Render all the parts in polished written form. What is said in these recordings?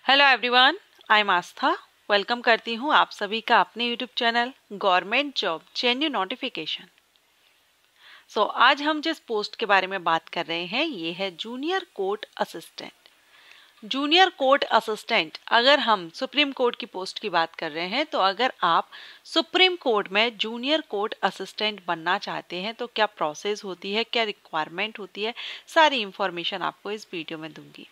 Hello everyone, I am Aastha. Welcome करती हूँ आप सभी का अपने YouTube channel government job जेन्यू notification. आज हम जिस पोस्ट के बारे में बात कर रहे हैं ये है junior court assistant. Junior court assistant, अगर हम सुप्रीम कोर्ट की पोस्ट की बात कर रहे हैं तो अगर आप सुप्रीम कोर्ट में जूनियर कोर्ट असिस्टेंट बनना चाहते हैं तो क्या प्रोसेस होती है, क्या रिक्वायरमेंट होती है, सारी इंफॉर्मेशन आपको इस वीडियो में दूंगी।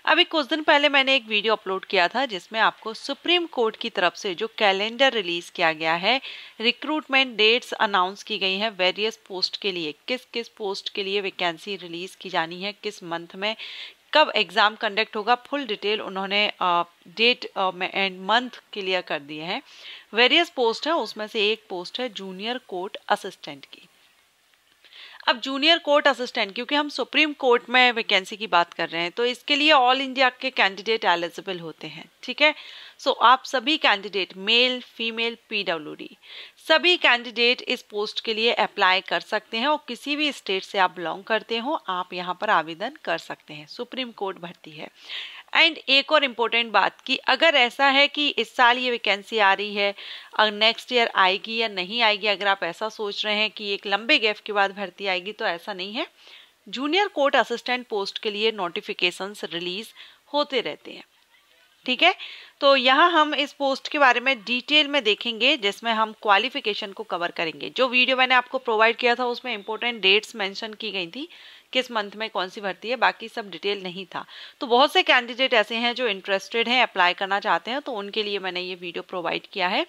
अभी कुछ दिन पहले मैंने एक वीडियो अपलोड किया था जिसमें आपको सुप्रीम कोर्ट की तरफ से जो कैलेंडर रिलीज किया गया है, रिक्रूटमेंट डेट्स अनाउंस की गई हैं वेरियस पोस्ट के लिए, किस किस पोस्ट के लिए वैकेंसी रिलीज की जानी है, किस मंथ में, कब एग्जाम कंडक्ट होगा, फुल डिटेल उन्होंने डेट एंड मंथ क्लियर कर दिए हैं। वेरियस पोस्ट है, उसमें से एक पोस्ट है जूनियर कोर्ट असिस्टेंट की। अब जूनियर कोर्ट असिस्टेंट, क्योंकि हम सुप्रीम कोर्ट में वैकेंसी की बात कर रहे हैं तो इसके लिए ऑल इंडिया के कैंडिडेट एलिजिबल होते हैं, ठीक है। आप सभी कैंडिडेट, मेल फीमेल पीडब्ल्यूडी, सभी कैंडिडेट इस पोस्ट के लिए अप्लाई कर सकते हैं और किसी भी स्टेट से आप बिलोंग करते हो आप यहाँ पर आवेदन कर सकते हैं। सुप्रीम कोर्ट भर्ती है। एंड एक और इम्पोर्टेंट बात कि अगर ऐसा है कि इस साल ये वैकेंसी आ रही है, अगर नेक्स्ट ईयर आएगी या नहीं आएगी, अगर आप ऐसा सोच रहे हैं कि एक लंबे गैप के बाद भर्ती आएगी, तो ऐसा नहीं है। जूनियर कोर्ट असिस्टेंट पोस्ट के लिए नोटिफिकेशंस रिलीज होते रहते हैं, ठीक है। तो यहाँ हम इस पोस्ट के बारे में डिटेल में देखेंगे जिसमें हम क्वालिफिकेशन को कवर करेंगे। जो वीडियो मैंने आपको प्रोवाइड किया था उसमें इंपॉर्टेंट डेट्स मेंशन की गई थी, किस मंथ में कौन सी भर्ती है, बाकी सब डिटेल नहीं था। तो बहुत से कैंडिडेट ऐसे हैं जो इंटरेस्टेड हैं, अप्लाई करना चाहते हैं, तो उनके लिए मैंने ये वीडियो प्रोवाइड किया है,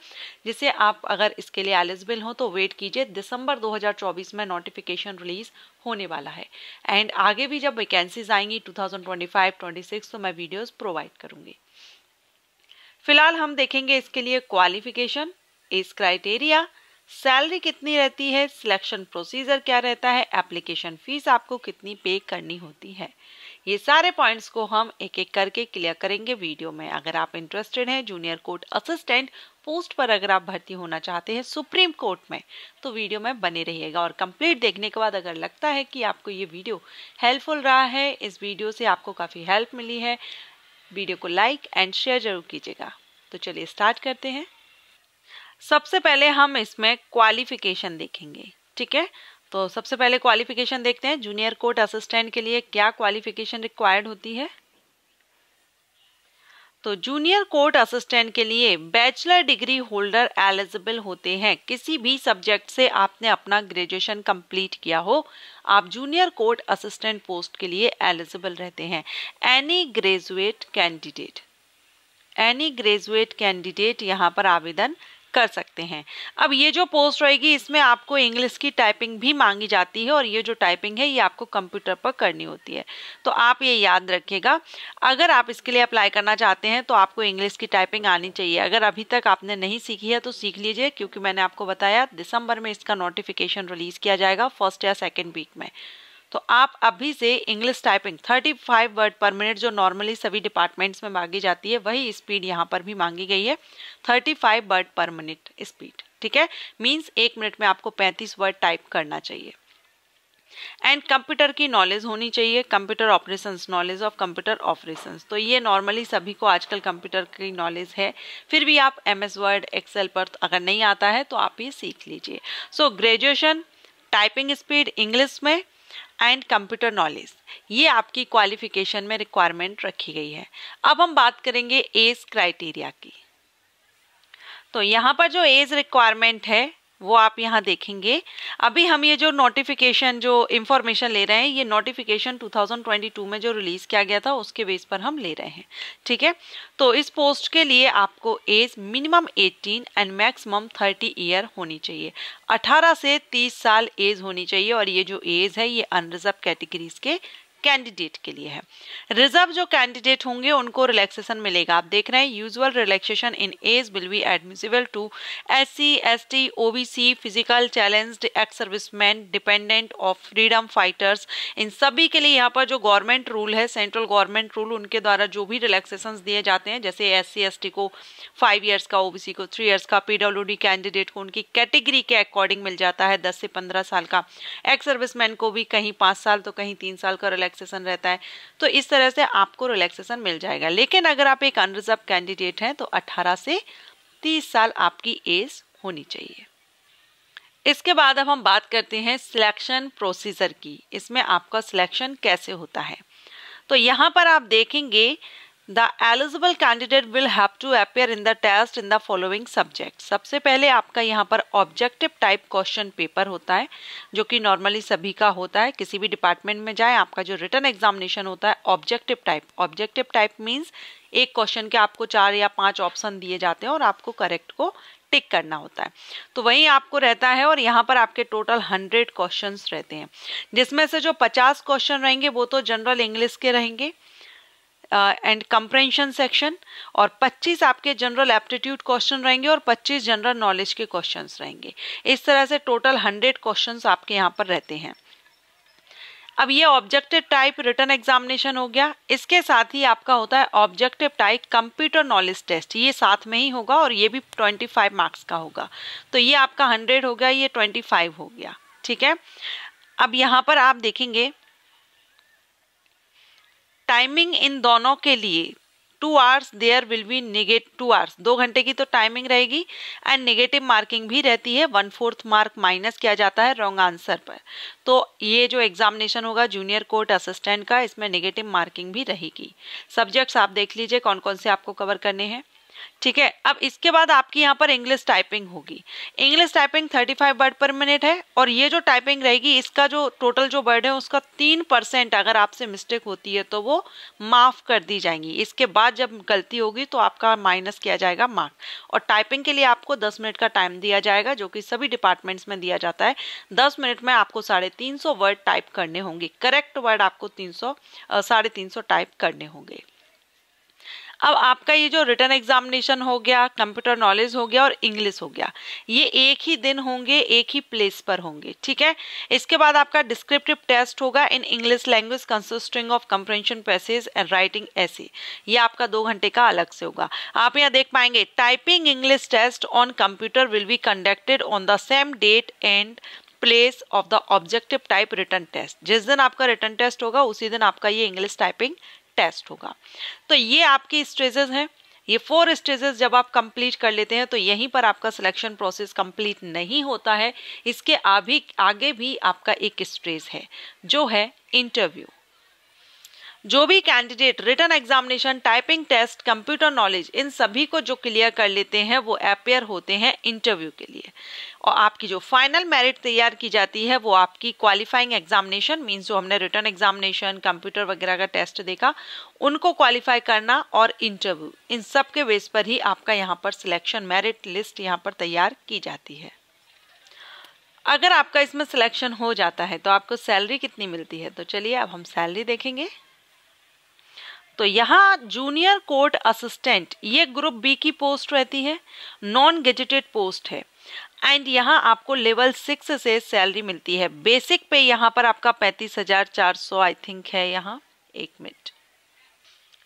जिससे आप अगर इसके लिए एलिजिबल हो तो वेट कीजिए। दिसंबर 2024 में नोटिफिकेशन रिलीज होने वाला है एंड आगे भी जब वैकेंसीज आएंगी 2025-26 तो मैं वीडियोज प्रोवाइड करूंगी। फिलहाल हम देखेंगे इसके लिए क्वालिफिकेशन, एज क्राइटेरिया, सैलरी कितनी रहती है, सिलेक्शन प्रोसीजर क्या रहता है, एप्लीकेशन फीस आपको कितनी पे करनी होती है। ये सारे पॉइंट्स को हम एक एक करके क्लियर करेंगे वीडियो में। अगर आप इंटरेस्टेड हैं जूनियर कोर्ट असिस्टेंट पोस्ट पर, अगर आप भर्ती होना चाहते हैं सुप्रीम कोर्ट में, तो वीडियो में बने रहिएगा। और कंप्लीट देखने के बाद अगर लगता है कि आपको ये वीडियो हेल्पफुल रहा है, इस वीडियो से आपको काफ़ी हेल्प मिली है, वीडियो को लाइक एंड शेयर जरूर कीजिएगा। तो चलिए स्टार्ट करते हैं। सबसे पहले हम इसमें क्वालिफिकेशन देखेंगे, ठीक है। तो सबसे पहले क्वालिफिकेशन देखते हैं। जूनियर कोर्ट असिस्टेंट के लिए क्या क्वालिफिकेशन रिक्वायर्ड होती है। तो जूनियर कोर्ट असिस्टेंट के लिए बैचलर डिग्री होल्डर एलिजिबल होते हैं। किसी भी सब्जेक्ट से आपने अपना ग्रेजुएशन कंप्लीट किया हो, आप जूनियर कोर्ट असिस्टेंट पोस्ट के लिए एलिजिबल रहते हैं। एनी ग्रेजुएट कैंडिडेट यहाँ पर आवेदन कर सकते हैं। अब ये जो पोस्ट रहेगी इसमें आपको इंग्लिश की टाइपिंग भी मांगी जाती है और ये जो टाइपिंग है ये आपको कंप्यूटर पर करनी होती है। तो आप ये याद रखिएगा, अगर आप इसके लिए अप्लाई करना चाहते हैं तो आपको इंग्लिश की टाइपिंग आनी चाहिए। अगर अभी तक आपने नहीं सीखी है तो सीख लीजिए, क्योंकि मैंने आपको बताया दिसंबर में इसका नोटिफिकेशन रिलीज किया जाएगा, फर्स्ट या सेकेंड वीक में। तो आप अभी से इंग्लिश टाइपिंग 35 वर्ड पर मिनट जो नॉर्मली सभी डिपार्टमेंट्स में मांगी जाती है, वही स्पीड यहाँ पर भी मांगी गई है, 35 वर्ड पर मिनट स्पीड, ठीक है। मींस 1 मिनट में आपको 35 वर्ड टाइप करना चाहिए। एंड कंप्यूटर की नॉलेज होनी चाहिए, computer operations, knowledge of computer operations. तो ये नॉर्मली सभी को आजकल कंप्यूटर की नॉलेज है, फिर भी आप MS वर्ड, एक्सेल पर अगर नहीं आता है तो आप ये सीख लीजिए। ग्रेजुएशन, टाइपिंग स्पीड इंग्लिश में एंड कंप्यूटर नॉलेज, ये आपकी क्वालिफिकेशन में रिक्वायरमेंट रखी गई है। अब हम बात करेंगे एज क्राइटेरिया की। तो यहाँ पर जो एज रिक्वायरमेंट है वो आप यहाँ देखेंगे। अभी हम ये जो नोटिफिकेशन, जो इंफॉर्मेशन ले रहे हैं, ये नोटिफिकेशन 2022 में जो रिलीज किया गया था उसके बेस पर हम ले रहे हैं, ठीक है। तो इस पोस्ट के लिए आपको age minimum 18 and maximum 30 year होनी चाहिए। 18 से 30 साल एज होनी चाहिए और ये जो एज है ये अनरिजर्व कैटेगरीज के कैंडिडेट के लिए है। रिजर्व जो कैंडिडेट होंगे उनको रिलैक्सेशन मिलेगा। आप देख रहे हैं usual relaxation in age will be admissible to SC, ST, OBC, physical challenged, ex serviceman, dependent of freedom fighters. इन सभी के लिए यहाँ पर जो गवर्नमेंट रूल है, सेंट्रल गवर्नमेंट रूल, उनके द्वारा जो भी रिलैक्सेशन दिए जाते हैं, जैसे SC, ST को 5 ईयर्स का, OBC को 3 ईयर्स का, PWD कैंडिडेट को उनकी कैटेगरी के अकॉर्डिंग मिल जाता है 10 से 15 साल का, एक्स सर्विसमैन को भी कहीं 5 साल तो कहीं 3 साल का रिलैक्सेशन रहता है, तो इस तरह से आपको रिलैक्सेशन मिल जाएगा। लेकिन अगर आप एक अनरिजर्व कैंडिडेट हैं तो 18 से 30 साल आपकी एज होनी चाहिए। इसके बाद अब हम बात करते हैं सिलेक्शन प्रोसीजर की। इसमें आपका सिलेक्शन कैसे होता है, तो यहाँ पर आप देखेंगे the eligible candidate will have to appear in the test in the following subject. सबसे पहले आपका यहाँ पर ऑब्जेक्टिव टाइप क्वेश्चन पेपर होता है, जो कि नॉर्मली सभी का होता है। किसी भी डिपार्टमेंट में जाए, आपका जो रिटन एग्जामिनेशन होता है objective type. Objective type means एक क्वेश्चन के आपको 4 या 5 ऑप्शन दिए जाते हैं और आपको करेक्ट को टिक करना होता है, तो वही आपको रहता है। और यहाँ पर आपके टोटल 100 क्वेश्चंस रहते हैं, जिसमें से जो 50 क्वेश्चन रहेंगे वो तो जनरल इंग्लिश के रहेंगे एंड कंप्रेंशन सेक्शन, और 25 आपके जनरल एप्टीट्यूड क्वेश्चन रहेंगे और 25 जनरल नॉलेज के क्वेश्चंस रहेंगे। इस तरह से टोटल 100 क्वेश्चंस आपके यहाँ पर रहते हैं। अब ये ऑब्जेक्टिव टाइप रिटन एग्जामिनेशन हो गया। इसके साथ ही आपका होता है objective type computer knowledge test, ये साथ में ही होगा और ये भी 25 मार्क्स का होगा। तो ये आपका 100 हो गया, ये 25 हो गया, ठीक है। अब यहाँ पर आप देखेंगे टाइमिंग इन दोनों के लिए 2 hours there will be negative 2 hours, 2 घंटे की तो टाइमिंग रहेगी एंड नेगेटिव मार्किंग भी रहती है। 1/4 मार्क माइनस किया जाता है रॉन्ग आंसर पर। तो ये जो एग्जामिनेशन होगा जूनियर कोर्ट असिस्टेंट का, इसमें नेगेटिव मार्किंग भी रहेगी। सब्जेक्ट्स आप देख लीजिए कौन कौन से आपको कवर करने हैं, ठीक है। अब इसके बाद आपकी यहाँ पर इंग्लिश टाइपिंग होगी। इंग्लिश टाइपिंग 35 वर्ड पर मिनट है, और ये जो टाइपिंग रहेगी इसका जो टोटल जो वर्ड है उसका 3% अगर आपसे मिस्टेक होती है तो वो माफ कर दी जाएंगी। इसके बाद जब गलती होगी तो आपका माइनस किया जाएगा मार्क। और टाइपिंग के लिए आपको 10 मिनट का टाइम दिया जाएगा, जो कि सभी डिपार्टमेंट्स में दिया जाता है। 10 मिनट में आपको 350 वर्ड टाइप करने होंगे। करेक्ट वर्ड आपको 350 टाइप करने होंगे। अब आपका ये जो रिटन एग्जामिनेशन हो गया, कंप्यूटर नॉलेज हो गया और इंग्लिश हो गया, ये एक ही दिन होंगे, एक ही प्लेस पर होंगे, ठीक है। इसके बाद आपका डिस्क्रिप्टिव टेस्ट होगा in English language consisting of compression passage and writing ऐसे। ये आपका 2 घंटे का अलग से होगा। आप यहाँ देख पाएंगे typing English test on computer will be conducted on the same date and place of the objective type written test. जिस दिन आपका रिटन टेस्ट होगा उसी दिन आपका ये इंग्लिश टाइपिंग टेस्ट होगा। तो ये आपकी स्टेजेस हैं। ये 4 स्टेजेस जब आप कंप्लीट कर लेते हैं तो यहीं पर आपका सिलेक्शन प्रोसेस कंप्लीट नहीं होता है। इसके आगे भी आपका एक स्टेज है जो है इंटरव्यू। जो भी candidate written examination, typing test, computer knowledge, इन सभी को जो क्लियर कर लेते हैं वो अपेयर होते हैं इंटरव्यू के लिए। और आपकी जो फाइनल मेरिट तैयार की जाती है वो आपकी क्वालिफाइंग एग्जामिनेशन मींस जो हमने रिटन एग्जामिनेशन, कंप्यूटर वगैरह का टेस्ट देखा, उनको क्वालिफाई करना और इंटरव्यू, इन सब के बेस पर ही आपका यहाँ पर सिलेक्शन मेरिट लिस्ट यहाँ पर तैयार की जाती है। अगर आपका इसमें सिलेक्शन हो जाता है तो आपको सैलरी कितनी मिलती है, तो चलिए अब हम सैलरी देखेंगे। तो यहाँ जूनियर कोर्ट असिस्टेंट ये ग्रुप बी की पोस्ट रहती है, नॉन गेजेटेड पोस्ट है एंड यहाँ आपको लेवल 6 से सैलरी मिलती है। बेसिक पे यहाँ पर आपका 35,400 आई थिंक है, यहाँ एक मिनट,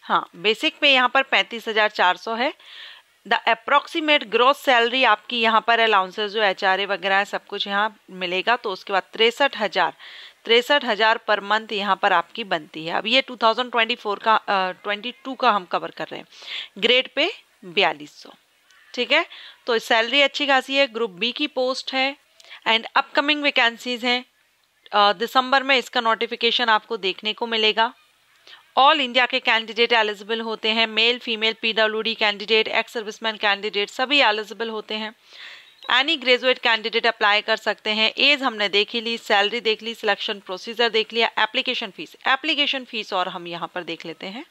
हाँ बेसिक पे यहाँ पर 35,400 है। द अप्रोक्सीमेट ग्रॉस सैलरी आपकी यहाँ पर अलाउंसेस जो HRA वगैरह है सब कुछ यहाँ मिलेगा, तो उसके बाद 63,000 पर मंथ यहाँ पर आपकी बनती है। अब ये 2024 का 22 का हम कवर कर रहे हैं। ग्रेड पे 4200, ठीक है। तो सैलरी अच्छी खासी है, ग्रुप बी की पोस्ट है एंड अपकमिंग वैकेंसीज हैं। दिसंबर में इसका नोटिफिकेशन आपको देखने को मिलेगा। ऑल इंडिया के कैंडिडेट एलिजिबल होते हैं, male female PWD candidate, ex serviceman candidate सभी एलिजिबल होते हैं। एनी ग्रेजुएट कैंडिडेट अप्लाई कर सकते हैं। एज हमने देख ही ली, सैलरी देख ली, सिलेक्शन प्रोसीजर देख लिया। एप्लीकेशन फीस और हम यहाँ पर देख लेते हैं।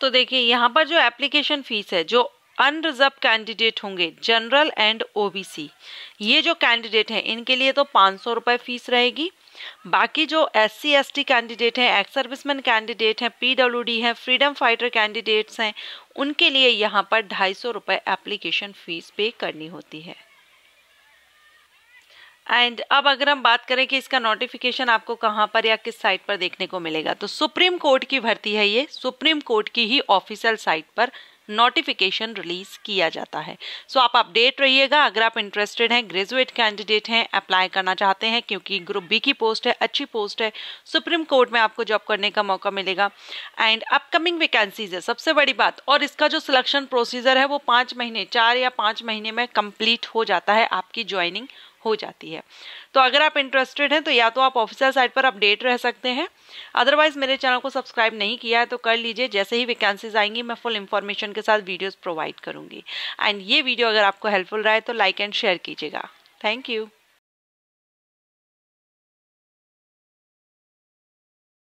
तो देखिए यहाँ पर जो एप्लीकेशन फीस है, जो अनरिजर्व कैंडिडेट होंगे जनरल एंड OBC, ये जो कैंडिडेट हैं इनके लिए तो 500 रुपये फीस रहेगी। बाकी जो SC ST कैंडिडेट हैं, एक्स सर्विसमैन कैंडिडेट हैं, PWD हैं, फ्रीडम फाइटर कैंडिडेट्स हैं, उनके लिए यहाँ पर 250 रुपये एप्लीकेशन फीस पे करनी होती है। एंड अब अगर हम बात करें कि इसका नोटिफिकेशन आपको कहाँ पर या किस साइट पर देखने को मिलेगा, तो सुप्रीम कोर्ट की भर्ती है, ये सुप्रीम कोर्ट की ही ऑफिशियल साइट पर नोटिफिकेशन रिलीज किया जाता है। सो आप अपडेट रहिएगा। अगर आप इंटरेस्टेड हैं, ग्रेजुएट कैंडिडेट हैं, अप्लाई करना चाहते हैं क्योंकि ग्रुप बी की पोस्ट है, अच्छी पोस्ट है, सुप्रीम कोर्ट में आपको जॉब करने का मौका मिलेगा एंड अपकमिंग वैकेंसीज है सबसे बड़ी बात। और इसका जो सिलेक्शन प्रोसीजर है वो 5 महीने 4 या 5 महीने में कंप्लीट हो जाता है, आपकी ज्वाइनिंग हो जाती है। तो अगर आप इंटरेस्टेड हैं तो या तो आप ऑफिशियल साइट पर अपडेट रह सकते हैं, अदरवाइज मेरे चैनल को सब्सक्राइब नहीं किया है तो कर लीजिए। जैसे ही वैकेंसीज आएंगी मैं फुल इन्फॉर्मेशन के साथ वीडियोस प्रोवाइड करूंगी। एंड ये वीडियो अगर आपको हेल्पफुल रहा है तो लाइक एंड शेयर कीजिएगा। Thank you.